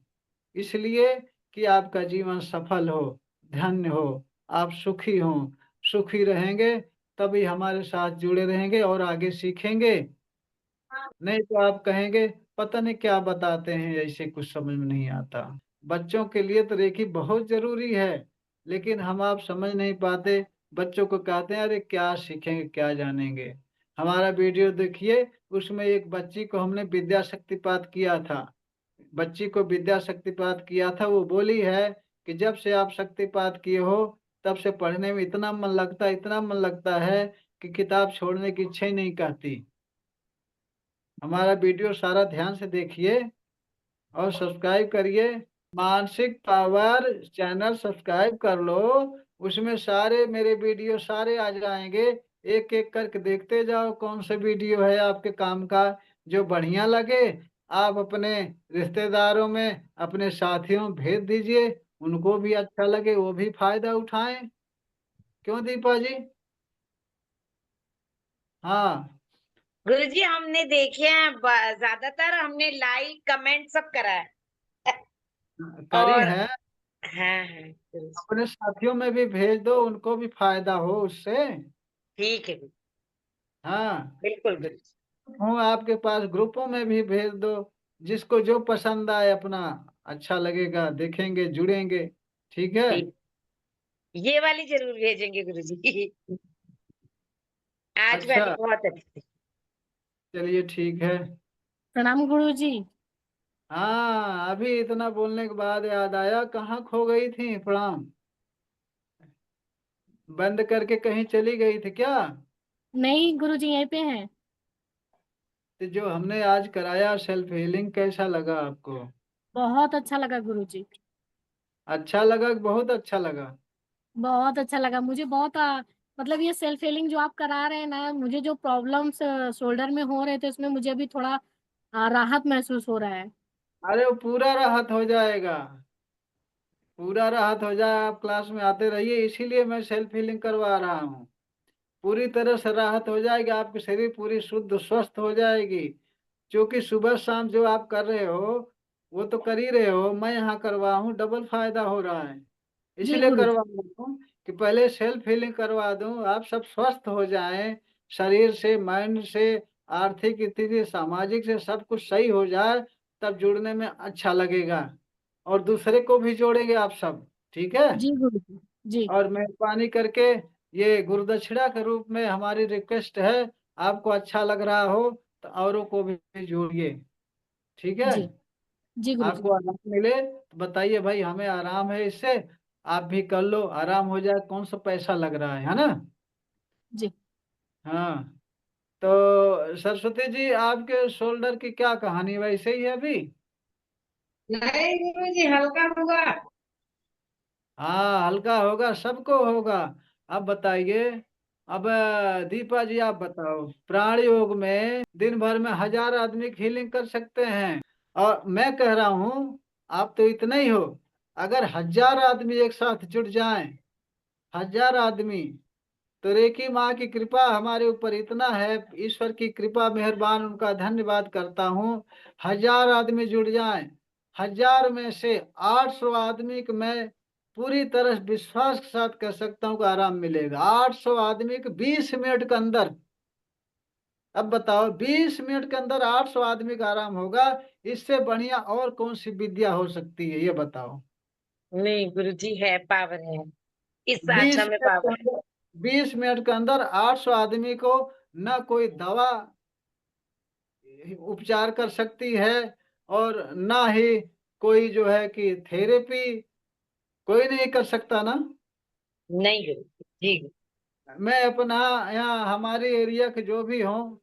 इसलिए कि आपका जीवन सफल हो, धन्य हो, आप सुखी हो। सुखी रहेंगे तभी हमारे साथ जुड़े रहेंगे और आगे सीखेंगे। नहीं तो आप कहेंगे पता नहीं क्या बताते हैं, ऐसे कुछ समझ में नहीं आता। बच्चों के लिए तो रेखी बहुत जरूरी है, लेकिन हम आप समझ नहीं पाते। बच्चों को कहते हैं अरे क्या सीखेंगे क्या जानेंगे। हमारा वीडियो देखिए, उसमें एक बच्ची को हमने विद्या शक्तिपात किया था। बच्ची को विद्या शक्तिपात किया था, वो बोली है कि जब से आप शक्तिपात किए हो तब से पढ़ने में इतना मन लगता है, इतना मन लगता है कि किताब छोड़ने की इच्छा ही नहीं कहती। हमारा वीडियो सारा ध्यान से देखिए और सब्सक्राइब करिए। मानसिक पावर चैनल सब्सक्राइब कर लो, उसमें सारे मेरे वीडियो सारे आ जाएंगे। एक एक करके देखते जाओ कौन सा वीडियो है आपके काम का, जो बढ़िया लगे आप अपने रिश्तेदारों में, अपने साथियों में भेज दीजिए, उनको भी अच्छा लगे वो भी फायदा उठाएं। क्यों दीपा जी? हाँ। गुरुजी, हमने देखे हैं, ज्यादातर हमने लाइक कमेंट सब करा है। करी और है। हाँ हाँ गुरुजी, अपने साथियों में भी भेज दो, उनको भी फायदा हो उससे। ठीक है गुरुजी, हाँ। बिल्कुल गुरुजी। हूँ आपके पास, ग्रुपों में भी भेज दो, जिसको जो पसंद आए अपना, अच्छा लगेगा, देखेंगे जुड़ेंगे। ठीक है। ठीक, ये वाली जरूर भेजेंगे गुरुजी। आज अच्छा, वाली बहुत अच्छी थी। चलिए ठीक है। प्रणाम गुरु जी। हाँ, अभी इतना बोलने के बाद याद आया, कहाँ खो गई थी? प्रणाम। बंद करके कहीं चली गई थी क्या? नहीं गुरु जी, यहीं पे हैं। तो जो हमने आज कराया सेल्फ हीलिंग, कैसा लगा आपको? बहुत अच्छा लगा गुरु जी। अच्छा लगा कि बहुत अच्छा लगा? बहुत अच्छा लगा मुझे, बहुत मतलब ये सेल्फ हीलिंग जो आप करा रहे हैं ना, मुझे जो प्रॉब्लम्स शोल्डर में हो रहे थे उसमें मुझे अभी थोड़ा राहत महसूस हो रहा है। अरे वो पूरा राहत हो जाएगा, पूरा राहत हो जाए। आप क्लास में आते रहिए, इसीलिए मैं सेल्फ हीलिंग करवा रहा हूँ। पूरी तरह से राहत हो जाएगी, आपकी शरीर पूरी शुद्ध स्वस्थ हो जाएगी। क्योंकि सुबह शाम जो आप कर रहे हो वो तो कर ही रहे हो, मैं यहाँ करवा हूँ, डबल फायदा हो रहा है। जी इसलिए गुरु जी। करवा रहा हूँ कि पहले सेल्फ हीलिंग करवा दूं, आप सब स्वस्थ हो जाएं, शरीर से, माइंड से, आर्थिक स्थिति, सामाजिक से सब कुछ सही हो जाए, तब जुड़ने में अच्छा लगेगा और दूसरे को भी जोड़ेंगे आप सब। ठीक है। जी गुरु जी। जी और मेहरबानी करके ये गुरुदक्षिणा के रूप में हमारी रिक्वेस्ट है, आपको अच्छा लग रहा हो तो औरों को भी जोड़िए। ठीक है। जी। जी गुरु जी। आपको आराम मिले तो बताइए भाई, हमें आराम है इससे, आप भी कर लो, आराम हो जाए, कौन सा पैसा लग रहा है ना? जी। हाँ। तो सरस्वती जी, आपके शोल्डर की क्या कहानी, वैसे ही है अभी? नहीं गुरु जी, हल्का हुआ। हाँ हल्का होगा, सबको होगा। अब बताइए, अब दीपा जी आप बताओ, प्राण योग में दिन भर में 1000 आदमी की हीलिंग कर सकते हैं, और मैं कह रहा हूँ आप तो इतना ही हो, अगर 1000 आदमी एक साथ जुट जाएं, 1000 आदमी, तो रेकी माँ की कृपा हमारे ऊपर इतना है, ईश्वर की कृपा मेहरबान, उनका धन्यवाद करता हूँ। 1000 आदमी जुड़ जाएं, 1000 में से 800 आदमी को मैं पूरी तरह विश्वास के साथ कह सकता हूँ कि आराम मिलेगा। 800 आदमी को 20 मिनट के अंदर, अब बताओ 20 मिनट के अंदर 800 आदमी का आराम होगा, इससे बढ़िया और कौन सी विद्या हो सकती है, ये बताओ। नहीं गुरुजी, है पावर है, इस आशा बीस में मिनट के पावर है। अंदर 20 मिनट के अंदर 800 आदमी को न कोई दवा उपचार कर सकती है, और ना ही कोई जो है कि थेरेपी, कोई नहीं कर सकता ना। नहीं गुरुजी, जी गुरु। मैं अपना यहाँ हमारे एरिया के जो भी हों,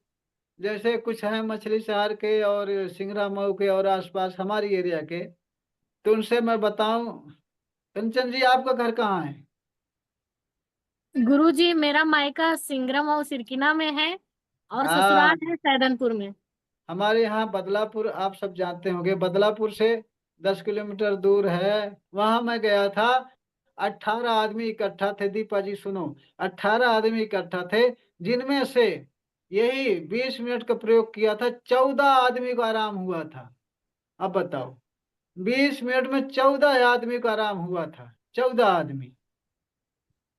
जैसे कुछ हैं मछली शहर के और सिंगरा मऊ के और आसपास हमारी एरिया के, तो उनसे मैं बताऊं। कंचन जी आपका घर कहाँ है? गुरुजी मेरा मायका सिंगरम और सिरकिना में है, और हाँ, ससुराल है सैदनपुर में। हमारे यहाँ बदलापुर आप सब जानते होंगे, बदलापुर से 10 किलोमीटर दूर है। वहां मैं गया था, 18 आदमी इकट्ठा थे। दीपा जी सुनो, 18 आदमी इकट्ठा थे, जिनमें से यही 20 मिनट का प्रयोग किया था, 14 आदमी को आराम हुआ था। अब बताओ, 20 मिनट में 14 आदमी को आराम हुआ था, 14 आदमी।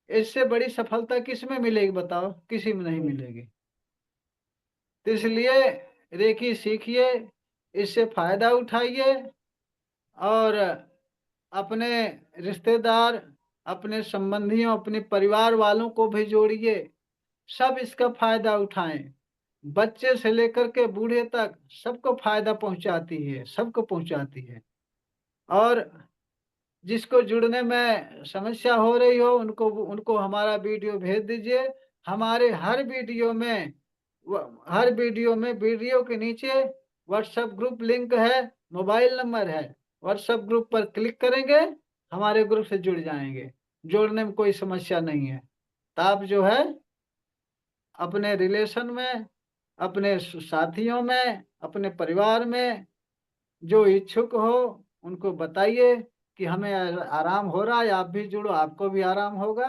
इससे बड़ी सफलता किस में मिलेगी बताओ, किसी में नहीं मिलेगी। तो इसलिए रेकी सीखिए, इससे फायदा उठाइए, और अपने रिश्तेदार, अपने संबंधियों, अपने परिवार वालों को भी जोड़िए, सब इसका फायदा उठाएं। बच्चे से लेकर के बूढ़े तक सबको फायदा पहुंचाती है, सबको पहुंचाती है। और जिसको जुड़ने में समस्या हो रही हो, उनको उनको हमारा वीडियो भेज दीजिए। हमारे हर वीडियो में वीडियो के नीचे व्हाट्सएप ग्रुप लिंक है, मोबाइल नंबर है। व्हाट्सएप ग्रुप पर क्लिक करेंगे, हमारे ग्रुप से जुड़ जाएंगे। जोड़ने में कोई समस्या नहीं है। तो आप जो है अपने रिलेशन में, अपने साथियों में, अपने परिवार में जो इच्छुक हो, उनको बताइए कि हमें आराम हो रहा है, आप भी जुड़ो, आपको भी आराम होगा।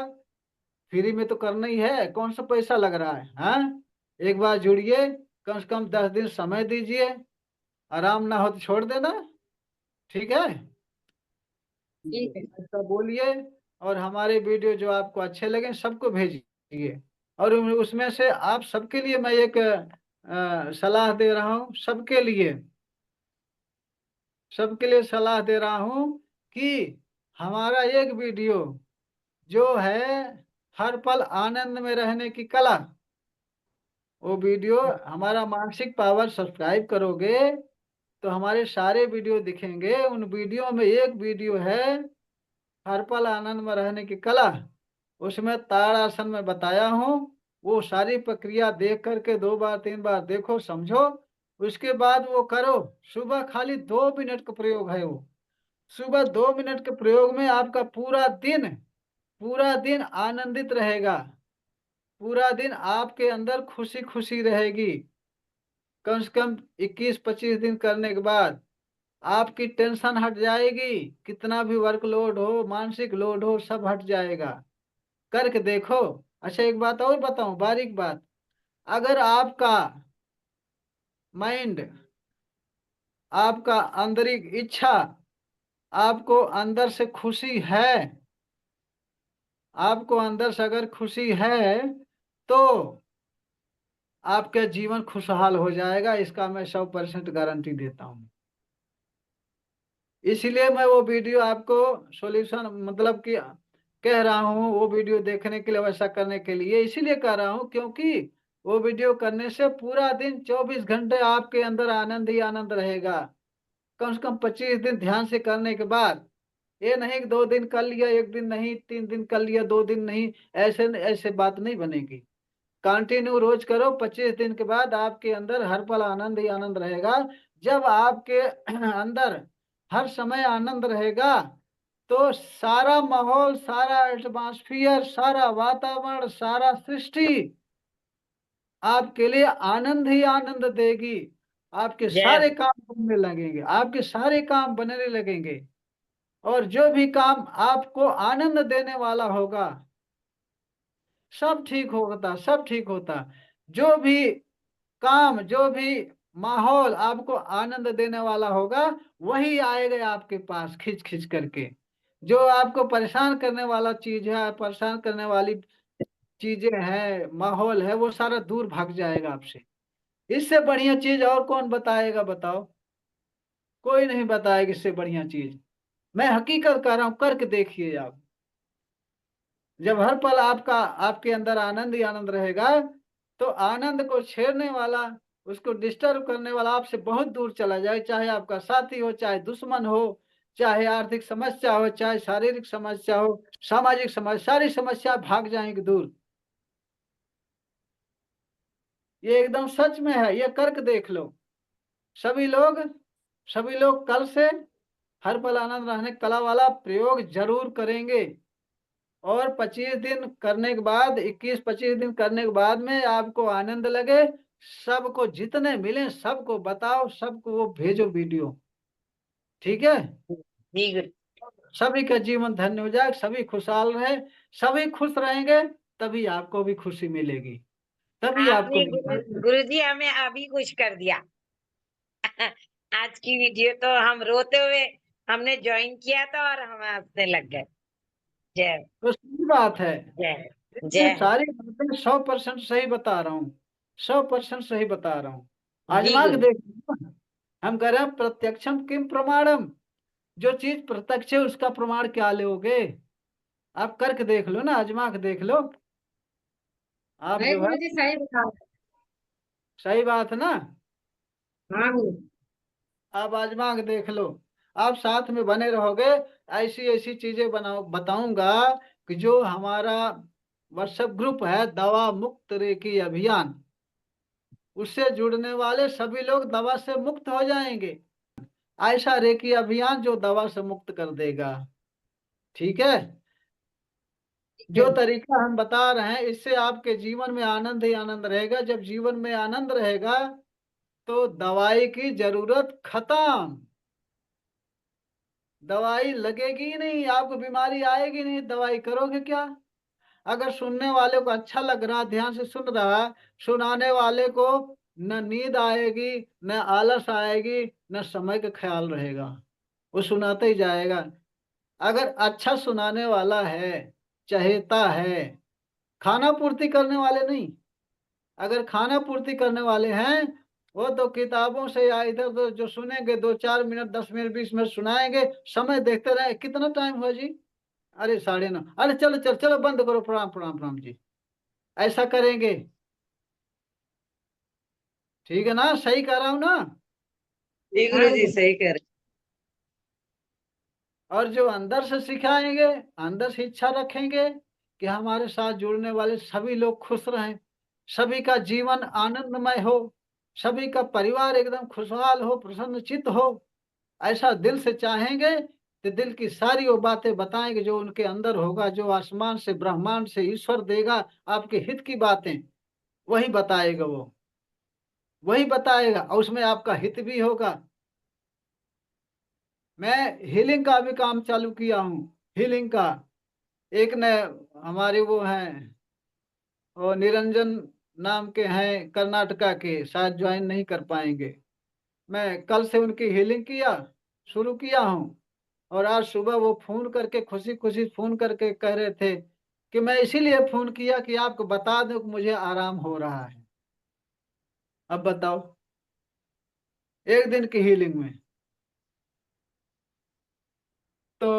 फ्री में तो करना ही है, कौन सा पैसा लग रहा है, हाँ? एक बार जुड़िए, कम से कम 10 दिन समय दीजिए, आराम ना हो तो छोड़ देना, ठीक है? ठीक है। ऐसा बोलिए, और हमारे वीडियो जो आपको अच्छे लगे सबको भेजिए। और उसमें से आप सबके लिए मैं एक सलाह दे रहा हूँ, सबके लिए सलाह दे रहा हूँ कि हमारा एक वीडियो जो है हर पल आनंद में रहने की कला, वो वीडियो, हमारा मानसिक पावर सब्सक्राइब करोगे तो हमारे सारे वीडियो दिखेंगे। उन वीडियो में एक वीडियो है हर पल आनंद में रहने की कला, उसमें ताड़ासन में बताया हूँ। वो सारी प्रक्रिया देख करके 2 बार 3 बार देखो, समझो, उसके बाद वो करो। सुबह खाली 2 मिनट का प्रयोग है वो, सुबह 2 मिनट के प्रयोग में आपका पूरा दिन आनंदित रहेगा, पूरा दिन आपके अंदर खुशी खुशी रहेगी। कम से कम 21-25 दिन करने के बाद आपकी टेंशन हट जाएगी, कितना भी वर्कलोड हो, मानसिक लोड हो, सब हट जाएगा। करके देखो। अच्छा एक बात और बताऊं, बारीक बात, अगर आपका माइंड, आपका आंतरिक इच्छा, आपको अंदर से खुशी है, आपको अंदर से अगर खुशी है, तो आपका जीवन खुशहाल हो जाएगा, इसका मैं 100% गारंटी देता हूँ। इसलिए मैं वो वीडियो आपको सॉल्यूशन मतलब कि कह रहा हूँ, वो वीडियो देखने के लिए, वैसा करने के लिए इसीलिए कह रहा हूँ, क्योंकि वो वीडियो करने से पूरा दिन 24 घंटे आपके अंदर आनंद ही आनंद रहेगा। कम से कम 25 दिन ध्यान से करने के बाद, ये नहीं कि 2 दिन कर लिया, 1 दिन नहीं, 3 दिन कर लिया, 2 दिन नहीं, ऐसे ऐसे बात नहीं बनेगी। कंटिन्यू रोज करो, 25 दिन के बाद आपके अंदर हर पल आनंद ही आनंद रहेगा। जब आपके अंदर हर समय आनंद रहेगा, तो सारा माहौल, सारा एटमॉस्फियर, सारा वातावरण, सारा सृष्टि आपके लिए आनंद ही आनंद देगी। आपके जय सारे काम बनने लगेंगे, आपके सारे काम बनने लगेंगे। और जो भी काम आपको आनंद देने वाला होगा, सब ठीक होता, सब ठीक होता। जो भी काम, जो भी माहौल आपको आनंद देने वाला होगा, वही आएगा आपके पास खिंच खिंच करके। जो आपको परेशान करने वाला चीज है, परेशान करने वाली चीजें हैं, माहौल है, वो सारा दूर भाग जाएगा आपसे। इससे बढ़िया चीज और कौन बताएगा, बताओ? कोई नहीं बताएगा इससे बढ़िया चीज। मैं हकीकत कह रहा हूं, करके देखिए आप। जब हर पल आपका, आपके अंदर आनंद ही आनंद रहेगा, तो आनंद को छेड़ने वाला, उसको डिस्टर्ब करने वाला आपसे बहुत दूर चला जाए। चाहे आपका साथी हो, चाहे दुश्मन हो, चाहे आर्थिक समस्या हो, चाहे शारीरिक समस्या हो, सामाजिक समस्या, सारी समस्या भाग जाएंगी दूर। ये एकदम सच में है, ये करके देख लो। सभी लोग, सभी लोग कल से हर पल आनंद रहने कला वाला प्रयोग जरूर करेंगे। और 25 दिन करने के बाद, 21-25 दिन करने के बाद में आपको आनंद लगे, सबको जितने मिले सबको बताओ, सबको वो भेजो वीडियो। ठीक है? जी गुरु। सभी का जीवन धन्य हो जाए, सभी खुशहाल रहे, सभी खुश रहेंगे, तभी आपको भी खुशी मिलेगी, तभी आपको आपने भी। गुरु जी हमें अभी खुश कर दिया। आज की वीडियो तो हम रोते हुए हमने ज्वाइन किया था और हम हंसने लग गए। जय तो सही बात है। जय मैं जय। सारी बातें 100% सही बता रहा हूँ, 100% सही बता रहा हूँ। जी आजमा के गुरु। देखो। हम कह रहे हैं प्रत्यक्षम किम प्रमाणम। जो चीज प्रत्यक्ष है उसका प्रमाण क्या लोगे? आप करके देख लो ना, आजमा के देख लो। आप नहीं जो है, गुरु जी सही बता सही बात है ना? रहे। हाँ गुरु। आप आजमा के देख लो। आप साथ में बने रहोगे, ऐसी ऐसी चीजें बनाओ, बताऊंगा कि जो हमारा व्हाट्सएप ग्रुप है दवा मुक्त रेकी अभियान, उससे जुड़ने वाले सभी लोग दवा से मुक्त हो जाएंगे। ऐसा रेकी अभियान जो दवा से मुक्त कर देगा। ठीक है? जो तरीका हम बता रहे हैं, इससे आपके जीवन में आनंद ही आनंद रहेगा। जब जीवन में आनंद रहेगा, तो दवाई की जरूरत खत्म। दवाई लगेगी ही नहीं, आपको बीमारी आएगी नहीं, दवाई करोगे क्या? अगर सुनने वाले को अच्छा लग रहा, ध्यान से सुन रहा, सुनाने वाले को न नींद आएगी, न आलस आएगी, न समय का ख्याल रहेगा, वो सुनाते ही जाएगा। अगर अच्छा सुनाने वाला है, चहेता है, खाना पूर्ति करने वाले नहीं, अगर खाना पूर्ति करने वाले हैं, वो तो किताबों से या इधर उधर जो सुनेंगे, 2-4 मिनट, 10 मिनट, 20 मिनट सुनाएंगे, समय देखते रहे, कितना टाइम हुआ जी? अरे 9:30, अरे चलो चलो चलो बंद करो, प्रणाम प्रणाम प्रणाम जी। ऐसा करेंगे। ठीक है ना? सही कह रहा हूं ना? जी गुरु जी सही कह रहे। और जो अंदर से सिखाएंगे, अंदर से इच्छा रखेंगे कि हमारे साथ जुड़ने वाले सभी लोग खुश रहें, सभी का जीवन आनंदमय हो, सभी का परिवार एकदम खुशहाल हो, प्रसन्नचित्त हो, ऐसा दिल से चाहेंगे, तो दिल की सारी वो बातें बताएंगे जो उनके अंदर होगा, जो आसमान से, ब्रह्मांड से ईश्वर देगा आपके हित की बातें, वही बताएगा वो, वही बताएगा, और उसमें आपका हित भी होगा। मैं हीलिंग का भी काम चालू किया हूँ, हीलिंग का। एक ने, हमारे वो हैं, वो निरंजन नाम के हैं, कर्नाटका के, शायद ज्वाइन नहीं कर पाएंगे। मैं कल से उनकी हीलिंग किया, शुरू किया हूँ। और आज सुबह वो फोन करके, खुशी खुशी फोन करके कह रहे थे कि मैं इसीलिए फोन किया कि आपको बता दूं कि मुझे आराम हो रहा है। अब बताओ, एक दिन की हीलिंग में। तो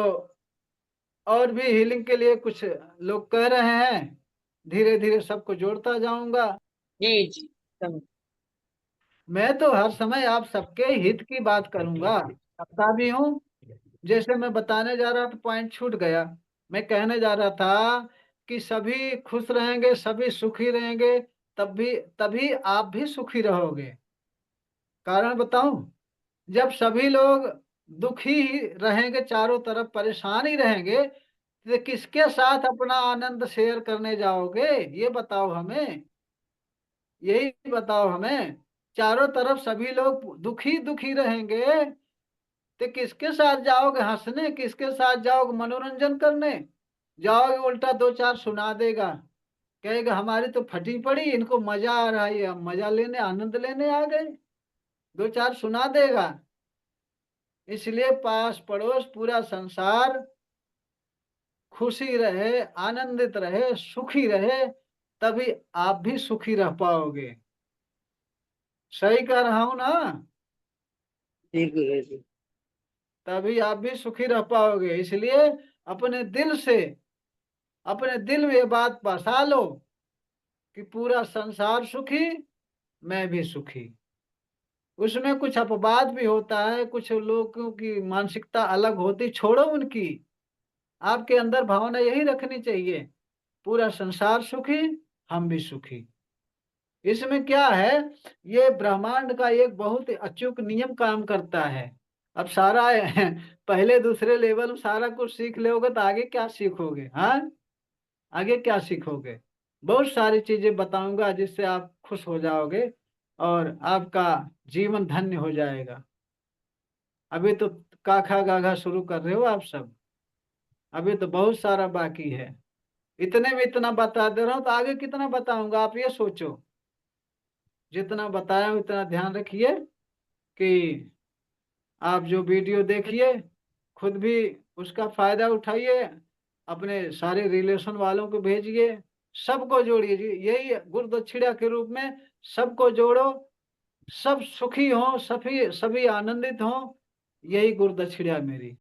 और भी हीलिंग के लिए कुछ लोग कह रहे हैं, धीरे धीरे सबको जोड़ता जाऊंगा। जी जी समझ। मैं तो हर समय आप सबके हित की बात करूंगा, करता भी हूँ। जैसे मैं बताने जा रहा था, पॉइंट छूट गया। मैं कहने जा रहा था कि सभी खुश रहेंगे, सभी सुखी रहेंगे, तभी तभी आप भी सुखी रहोगे। कारण बताऊं? जब सभी लोग दुखी ही रहेंगे, चारों तरफ परेशान ही रहेंगे, तो किसके साथ अपना आनंद शेयर करने जाओगे? ये बताओ हमें, यही बताओ हमें। चारों तरफ सभी लोग दुखी दुखी रहेंगे, तो किसके साथ जाओगे हंसने, किसके साथ जाओगे मनोरंजन करने? जाओगे उल्टा दो चार सुना देगा, कहेगा हमारी तो फटी पड़ी, इनको मजा आ रहा है, हम मजा लेने आनंद लेने आ गए, दो चार सुना देगा। इसलिए पास पड़ोस पूरा संसार खुशी रहे, आनंदित रहे, सुखी रहे, तभी आप भी सुखी रह पाओगे। सही कह रहा हूं ना? जी गुरुजी। तभी आप भी सुखी रह पाओगे। इसलिए अपने दिल से, अपने दिल में ये बात बसा लो कि पूरा संसार सुखी, मैं भी सुखी। उसमें कुछ अपवाद भी होता है, कुछ लोगों की मानसिकता अलग होती, छोड़ो उनकी। आपके अंदर भावना यही रखनी चाहिए, पूरा संसार सुखी, हम भी सुखी। इसमें क्या है, ये ब्रह्मांड का एक बहुत ही अचूक नियम काम करता है। अब सारा पहले दूसरे लेवल में सारा कुछ सीख लोगे तो आगे क्या सीखोगे? हाँ, आगे क्या सीखोगे? बहुत सारी चीजें बताऊंगा जिससे आप खुश हो जाओगे और आपका जीवन धन्य हो जाएगा। अभी तो काखा गाघा शुरू कर रहे हो आप सब, अभी तो बहुत सारा बाकी है। इतने में इतना बता दे रहा हूं, तो आगे कितना बताऊंगा आप ये सोचो। जितना बताया हूं उतना ध्यान रखिए कि आप जो वीडियो देखिए खुद भी उसका फायदा उठाइए, अपने सारे रिलेशन वालों को भेजिए, सबको जोड़िए जी, यही गुरु दक्षिणा के रूप में सबको जोड़ो, सब सुखी हो, सभी सभी आनंदित हो, यही गुरु दक्षिणा मेरी।